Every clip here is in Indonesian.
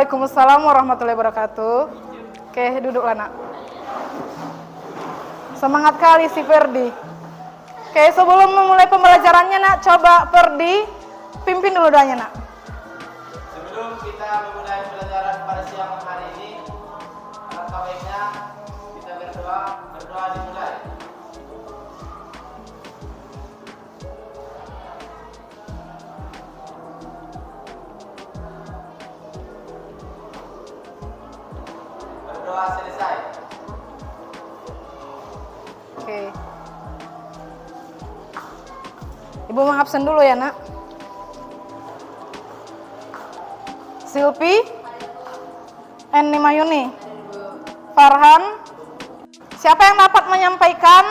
Waalaikumsalam warahmatullahi wabarakatuh. Oke, duduklah nak. Semangat kali si Ferdi. Oke, sebelum memulai pembelajarannya nak, coba Ferdi pimpin dulu doanya nak. Sebelum kita memulai pelajaran pada siang hari ini, alangkah baiknya kita berdoa dimulai. Berdoa selesai. Oke. Ibu mengabsen dulu ya nak. Silpi, Eni Mayuni, Farhan. Siapa yang dapat menyampaikan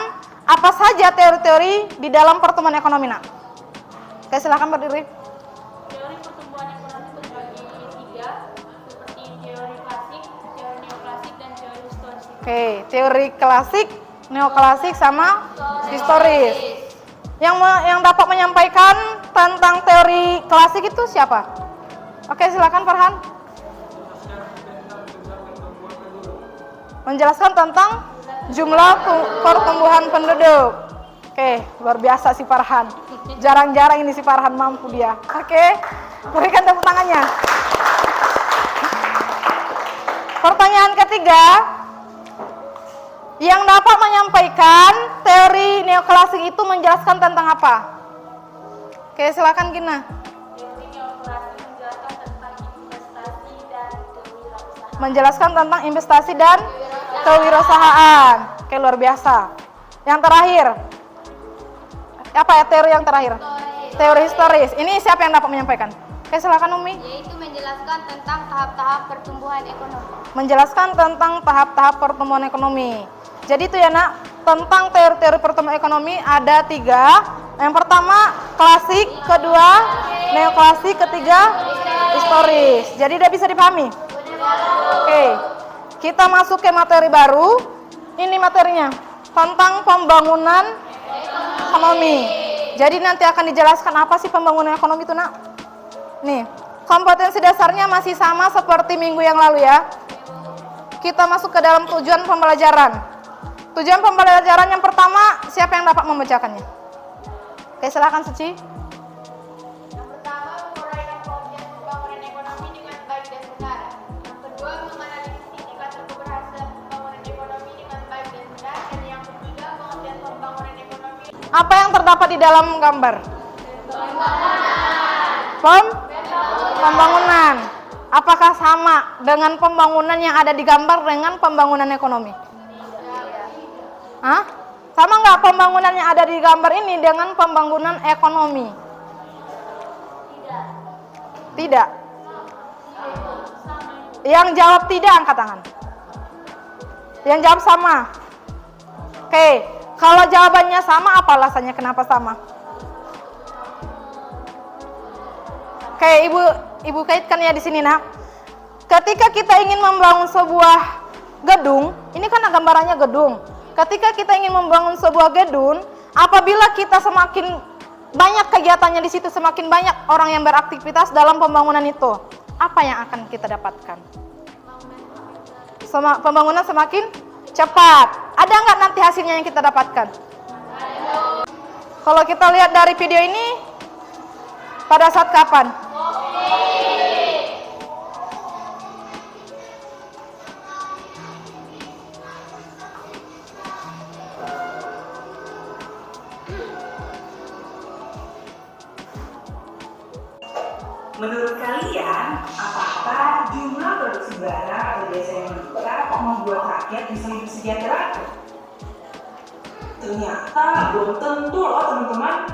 apa saja teori-teori di dalam pertumbuhan ekonomi nak? Oke, silakan berdiri. Teori pertumbuhan ekonomi terbagi tiga, seperti teori klasik, teori neoklasik, dan teori historis. Oke, teori klasik, neoklasik, sama historis. Yang dapat menyampaikan tentang teori klasik itu siapa? Oke, silakan Farhan. Menjelaskan tentang jumlah pertumbuhan penduduk. Oke, luar biasa si Farhan. Jarang-jarang ini si Farhan mampu dia. Oke, berikan tepuk tangannya. Pertanyaan ketiga, yang dapat menyampaikan teori neoklasik itu menjelaskan tentang apa? Oke, silakan Gina. Teori neoklasik Menjelaskan tentang investasi dan kewirausahaan. Oke, luar biasa. Yang terakhir, apa ya teori yang terakhir? Teori historis. Ini siapa yang dapat menyampaikan? Oke, silakan Umi. yaitu menjelaskan tentang tahap-tahap pertumbuhan ekonomi. Menjelaskan tentang tahap-tahap pertumbuhan ekonomi. Jadi itu ya nak, tentang teori-teori pertumbuhan ekonomi ada 3. Yang pertama klasik, kedua neoklasik, ketiga historis. Jadi udah bisa dipahami? Oke, kita masuk ke materi baru. Ini materinya tentang pembangunan ekonomi. Jadi nanti akan dijelaskan apa sih pembangunan ekonomi itu nak? Nih, kompetensi dasarnya masih sama seperti minggu yang lalu ya. Kita masuk ke dalam tujuan pembelajaran. Tujuan pembelajaran yang pertama, siapa yang dapat membacakannya? Oke, silakan Suci. Yang pertama, menguraikan pengertian pembangunan ekonomi dengan baik dan benar. Yang kedua, menganalisis indikator keberhasilan pembangunan ekonomi dengan baik dan benar. Dan yang ketiga, pengertian pembangunan ekonomi. Apa yang terdapat di dalam gambar? Pembangunan. Apakah sama dengan pembangunan yang ada di gambar dengan pembangunan ekonomi? Hah? Sama nggak pembangunan yang ada di gambar ini dengan pembangunan ekonomi? Tidak. Yang jawab tidak angkat tangan. Yang jawab sama. Oke, kalau jawabannya sama, apa alasannya kenapa sama? Oke, ibu kaitkan ya di sini nak. Ketika kita ingin membangun sebuah gedung, ini kan gambarannya gedung. Ketika kita ingin membangun sebuah gedung, apabila kita semakin banyak kegiatannya di situ, semakin banyak orang yang beraktivitas dalam pembangunan itu, apa yang akan kita dapatkan? Pembangunan semakin cepat. Ada nggak nanti hasilnya yang kita dapatkan? Kalau kita lihat dari video ini, pada saat kapan? Menurut kalian, apakah jumlah produksi barang atau jasa yang meningkat membuat rakyat bisa hidup sejahtera? Ternyata belum tentu loh teman-teman.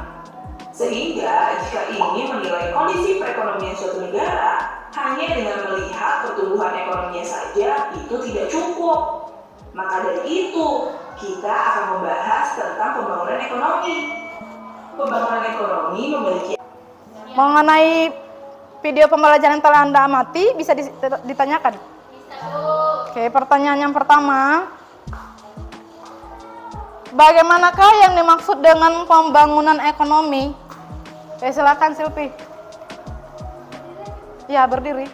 Sehingga jika ingin menilai kondisi perekonomian suatu negara hanya dengan melihat pertumbuhan ekonominya saja, itu tidak cukup. Maka dari itu, kita akan membahas tentang pembangunan ekonomi. Pembangunan ekonomi memiliki Mengenai video pembelajaran yang telah Anda amati, bisa ditanyakan? Oke, pertanyaan yang pertama. Bagaimanakah yang dimaksud dengan pembangunan ekonomi? Oke, silakan Silpi. Ya, berdiri.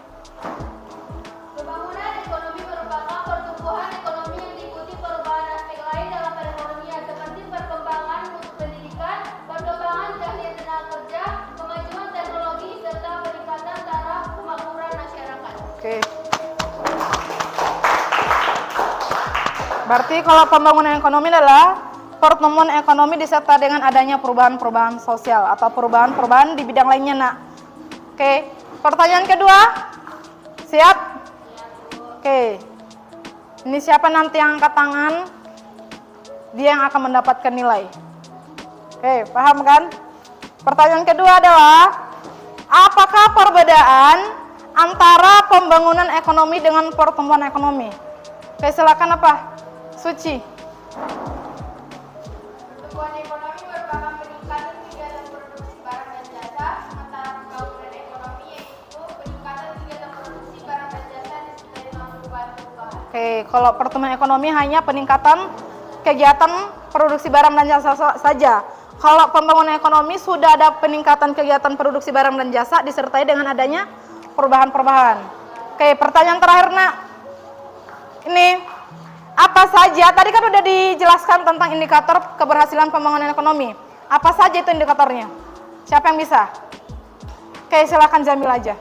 Berarti kalau pembangunan ekonomi adalah pertumbuhan ekonomi disertai dengan adanya perubahan-perubahan sosial atau perubahan-perubahan di bidang lainnya, Nak. Oke, pertanyaan kedua. Siap? Oke. Ini siapa nanti yang angkat tangan? Dia yang akan mendapatkan nilai. Oke, paham kan? Pertanyaan kedua adalah, apakah perbedaan antara pembangunan ekonomi dengan pertumbuhan ekonomi? Oke, silakan apa? Suci. Pertumbuhan ekonomi merupakan peningkatan kegiatan produksi barang dan jasa, sementara pembangunan ekonomi yaitu peningkatan kegiatan produksi barang dan jasa disertai dengan perubahan-perubahan. Oke, kalau pertumbuhan ekonomi hanya peningkatan kegiatan produksi barang dan jasa saja. Kalau pembangunan ekonomi sudah ada peningkatan kegiatan produksi barang dan jasa disertai dengan adanya perubahan-perubahan. Oke, pertanyaan terakhir, Nak. Ini apa saja? Tadi kan udah dijelaskan tentang indikator keberhasilan pembangunan ekonomi. Apa saja itu indikatornya? Siapa yang bisa? Oke, silakan Jamil aja.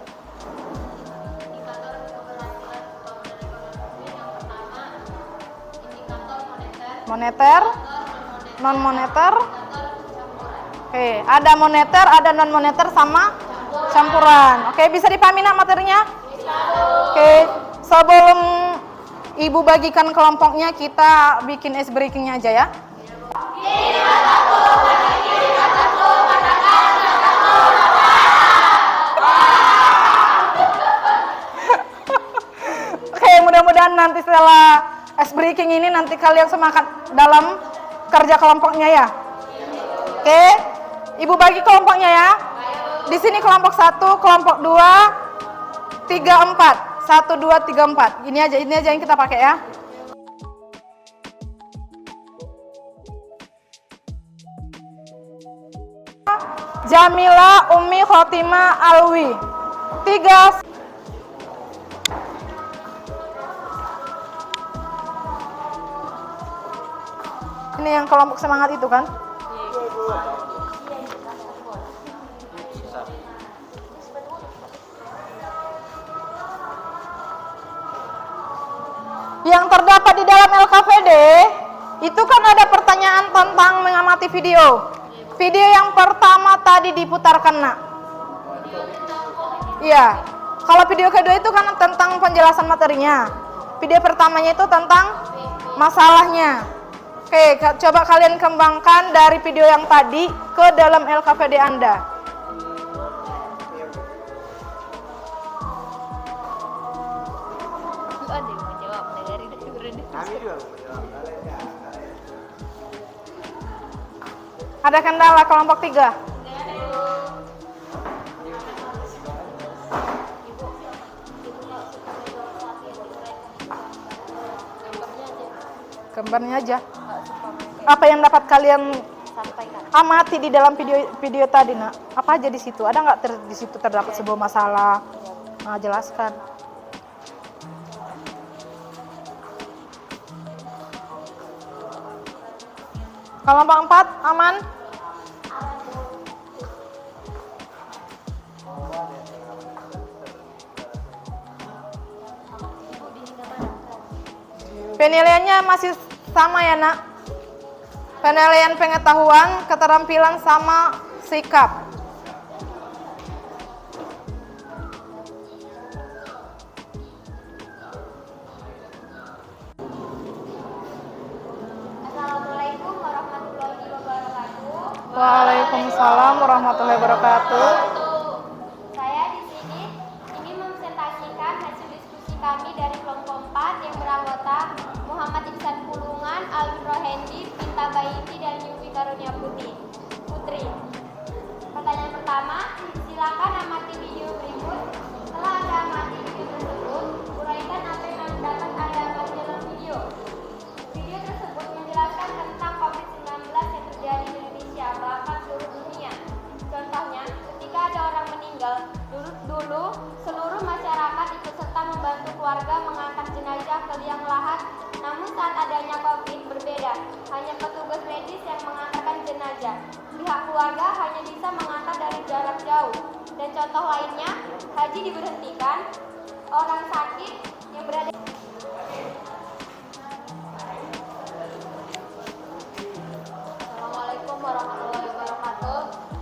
Indikator keberhasilan pembangunan ekonomi yang pertama, indikator moneter, Moneter, non moneter. Oke, ada moneter, ada non moneter sama campuran. Oke, bisa dipahami, Nak, materinya? Oke, sebelum Ibu bagikan kelompoknya, kita bikin ice breakingnya aja ya. Oke, mudah-mudahan nanti setelah ice breaking ini nanti kalian semangat dalam kerja kelompoknya ya. Oke, Ibu bagi kelompoknya ya. Di sini kelompok 1, kelompok 2, 3, 4. 1, 2, 3, 4. Ini aja yang kita pakai ya. Jamila Umi Khotimah Alwi. 3. Ini yang kelompok semangat itu kan? Yang terdapat di dalam LKPD itu kan ada pertanyaan tentang mengamati video. Video yang pertama tadi diputarkan, Nak. Iya. Kalau video kedua itu kan tentang penjelasan materinya. Video pertamanya itu tentang masalahnya. Oke, coba kalian kembangkan dari video yang tadi ke dalam LKPD Anda. Ada kendala kelompok 3? Gambarnya aja. Apa yang dapat kalian amati di dalam video tadi, Nak? Apa aja di situ? Ada nggak di situ terdapat sebuah masalah? Nah, jelaskan. Kelompok 4 aman? Penilaiannya masih sama ya, Nak? Penilaian pengetahuan, keterampilan sama sikap. Assalamualaikum warahmatullahi wabarakatuh. Waalaikumsalam warahmatullahi wabarakatuh. Saya di sini ingin mempresentasikan hasil diskusi kami dari kelompok 4 yang beranggota Muhammad Ihsan Pulungan, Alvin Rohendi, Pinta Baiti, dan Yufi Karunia Putri. Pertanyaan pertama, silakan amati video berikut. Setelah Anda amati video tersebut, uraikan apa yang dapat Anda amati dalam video. Video tersebut menjelaskan tentang COVID-19 yang terjadi di Indonesia, bahkan seluruh dunia. Contohnya, ketika ada orang meninggal, dulu seluruh masyarakat ikut serta membantu keluarga mengangkat jenazah ke liang lahat. Namun saat adanya COVID berbeda, hanya petugas medis yang mengantarkan jenazah. Pihak keluarga hanya bisa mengantar dari jarak jauh. Dan contoh lainnya, haji diberhentikan, orang sakit yang berada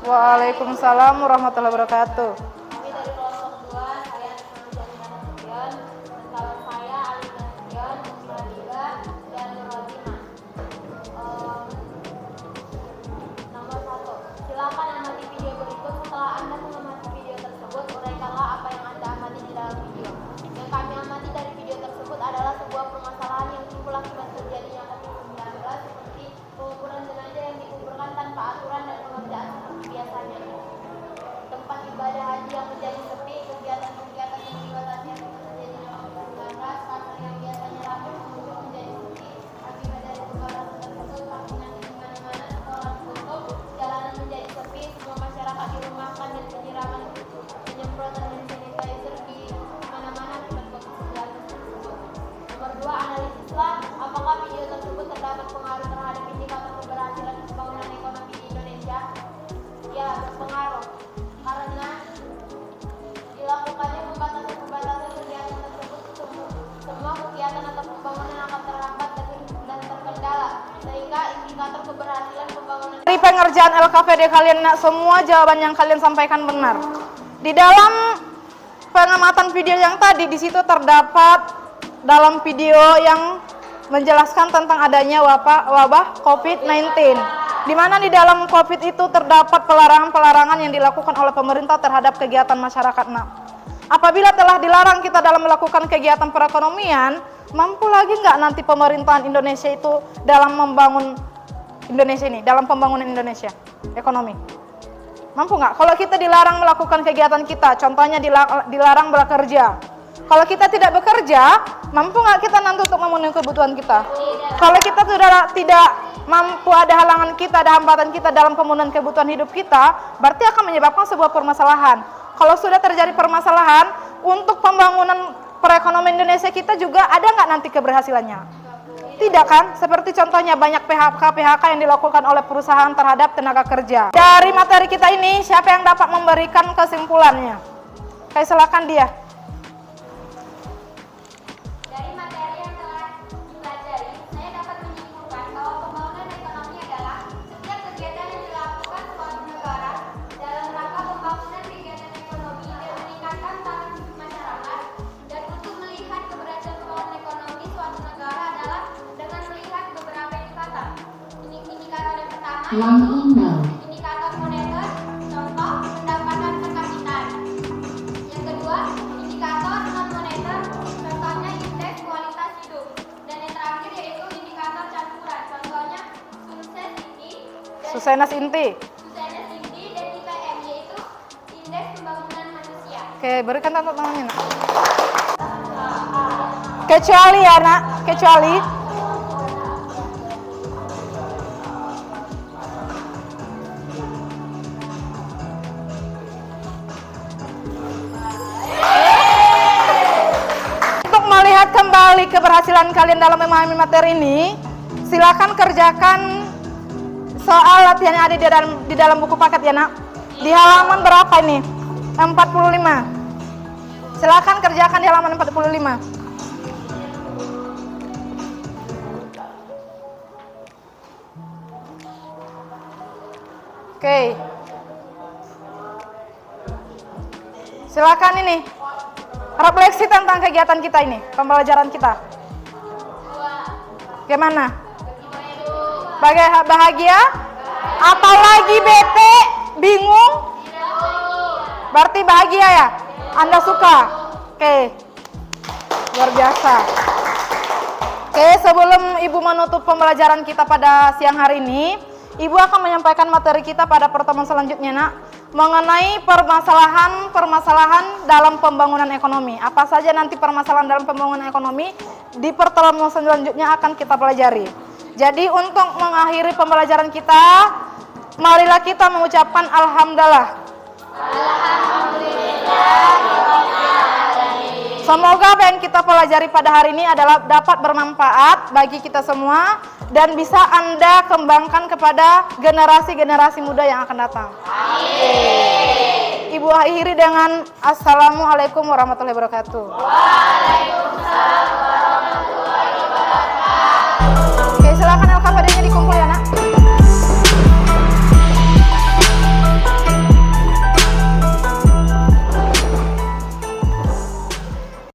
Waalaikumsalam warahmatullahi wabarakatuh. Kami dari kelompok 2, saya Nurjadina Nasution, dan kawan saya Alina Nasution, Nuradiga, dan Nurrohimah. Nomor 1, silakan amati video berikut. Setelah Anda mengamati video tersebut, uraikanlah apa yang Anda amati di dalam video. Yang kami amati dari video tersebut adalah sebuah permasalahan yang timbul akibat terjadinya COVID-19 seperti penguburan jenazah yang dikuburkan tanpa aturan dan pengerjaan seperti biasanya. Tempat ibadah haji yang menjadi sepi, kegiatan-kegiatan yang dibatasi akibat terjadinya COVID-19, pasar yang biasanya ramai pengunjung menjadi sepi akibat dari kebakaran tersebut, vaksinasi di mana-mana, sekolah tutup, jalanan menjadi sepi, semua masyarakat dirumahkan dan penyiraman penyemprotan hand sanitizer di mana-mana akibat COVID-19 tersebut. Nomor 2, analisislah apakah video tersebut terdapat pengaruh terhadap indikator keberhasilan pembangunan ekonomi di Indonesia. Ya, berpengaruh. Karena dilakukannya pembatasan kegiatan tersebut, semua kegiatan atau pembangunan akan terhambat dan terkendala, sehingga indikator keberhasilan pembangunan. Dari pengerjaan LKPD kalian nak, semua jawaban yang kalian sampaikan benar. Di dalam pengamatan video yang tadi, di situ terdapat dalam video yang menjelaskan tentang adanya wabah COVID-19. Di mana di dalam COVID itu terdapat pelarangan-pelarangan yang dilakukan oleh pemerintah terhadap kegiatan masyarakat. Nah, apabila telah dilarang kita dalam melakukan kegiatan perekonomian, mampu lagi nggak nanti pemerintahan Indonesia itu dalam membangun Indonesia ini, dalam pembangunan Indonesia, ekonomi? Mampu nggak? Kalau kita dilarang melakukan kegiatan kita, contohnya dilarang bekerja. Kalau kita tidak bekerja, mampu nggak kita nanti untuk memenuhi kebutuhan kita? Kalau kita sudah tidak mampu, ada halangan kita, ada hambatan kita dalam pemenuhan kebutuhan hidup kita, berarti akan menyebabkan sebuah permasalahan. Kalau sudah terjadi permasalahan, untuk pembangunan perekonomian Indonesia kita juga ada nggak nanti keberhasilannya? Tidak kan? Seperti contohnya banyak PHK yang dilakukan oleh perusahaan terhadap tenaga kerja. Dari materi kita ini, siapa yang dapat memberikan kesimpulannya? Kayak silakan dia. Dari materi yang telah dipelajari, saya dapat menyimpulkan bahwa pembangunan ekonomi adalah setiap kegiatan yang dilakukan suatu negara dalam rangka pembangunan kegiatan ekonomi dan meningkatkan taraf hidup masyarakat. Dan untuk melihat keberhasilan pembangunan ekonomi suatu negara adalah dengan melihat beberapa indikator. Indikator yang pertama yaitu indikator moneter, contoh pendapatan per kapita. Yang kedua, indikator non moneter, contohnya indeks kualitas hidup. Dan yang terakhir yaitu indikator campuran, contohnya Susenas Inti. dan IPM, yaitu indeks pembangunan manusia. Oke, berikan tanda tangannya, nak. Kecuali ya, nak, kecuali untuk melihat kembali keberhasilan kalian dalam memahami materi ini, silakan kerjakan soal latihan yang ada di dalam buku paket ya, nak. Di halaman berapa ini? 45. Silakan kerjakan di halaman 45. Oke. Silakan ini. Refleksi tentang kegiatan kita ini, pembelajaran kita. Gimana? Bahagia? Apalagi bete? Bingung? Berarti bahagia ya? Anda suka? Oke. Luar biasa. Oke, sebelum Ibu menutup pembelajaran kita pada siang hari ini, Ibu akan menyampaikan materi kita pada pertemuan selanjutnya, nak, mengenai permasalahan dalam pembangunan ekonomi. Apa saja nanti permasalahan dalam pembangunan ekonomi di pertemuan selanjutnya akan kita pelajari. Jadi untuk mengakhiri pembelajaran kita, marilah kita mengucapkan alhamdulillah. Semoga apa yang kita pelajari pada hari ini adalah dapat bermanfaat bagi kita semua dan bisa Anda kembangkan kepada generasi-generasi muda yang akan datang. Amin. Ibu akhiri dengan Assalamualaikum warahmatullahi wabarakatuh. Waalaikumsalam.